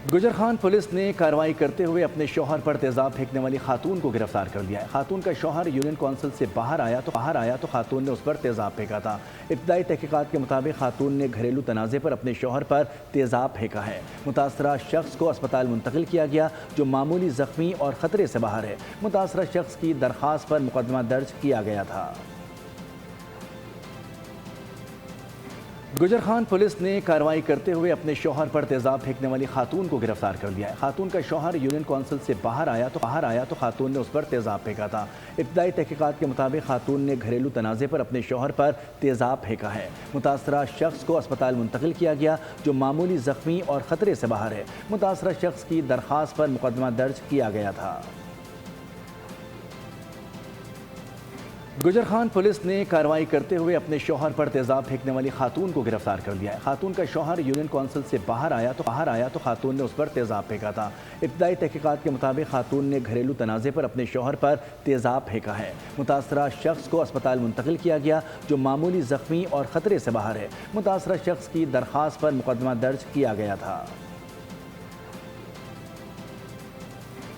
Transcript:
گجر Khan police نے کارروائی کرتے ہوئے اپنے شوہر پر تیزاب پھینکنے والی خاتون کو گرفتار کر لیا ہے۔ خاتون کا شوہر یونین کونسل سے باہر آیا تو خاتون نے اس پر تیزاب پھینکا تھا۔ ابتدائی تحقیقات کے مطابق خاتون نے گھریلو تنازع پر اپنے شوہر پر تیزاب پھینکا ہے۔ متاثرہ شخص کو اسپتال منتقل کیا گیا جو معمولی زخمی اور خطرے سے باہر ہے۔ متاثرہ شخص کی درخواست پر مقدمہ درج کیا گیا تھا۔ گجر خان پولیس نے کارروائی کرتے ہوئے اپنے شوہر پر تیزاب پھینکنے والی خاتون کو گرفتار کر لیا ہے۔ خاتون کا شوہر یونین کونسل سے باہر آیا تو خاتون نے اس پر تیزاب پھینکا تھا۔ ابتدائی تحقیقات کے مطابق خاتون نے گھریلو تنازع پر اپنے شوہر پر تیزاب پھینکا ہے۔ متاثرہ شخص کو اسپتال منتقل کیا گیا جو معمولی زخمی اور خطرے سے باہر ہے۔ متاثرہ شخص کی درخواست پر مقدمہ درج کیا گیا تھا۔ گجر خان پولیس نے کارروائی کرتے ہوئے اپنے شوہر پر تیزاب پھینکنے والی خاتون کو گرفتار کر لیا ہے۔ خاتون کا شوہر یونین کونسل سے باہر آیا تو خاتون نے اس پر تیزاب پھینکا تھا۔ ابتدائی تحقیقات کے مطابق خاتون نے گھریلو تنازع پر اپنے شوہر پر تیزاب پھینکا ہے۔ متاثرہ شخص کو اسپتال منتقل کیا گیا جو معمولی زخمی اور خطرے سے باہر ہے۔ متاثرہ شخص کی درخواست پر مقدمہ درج کیا گیا تھا۔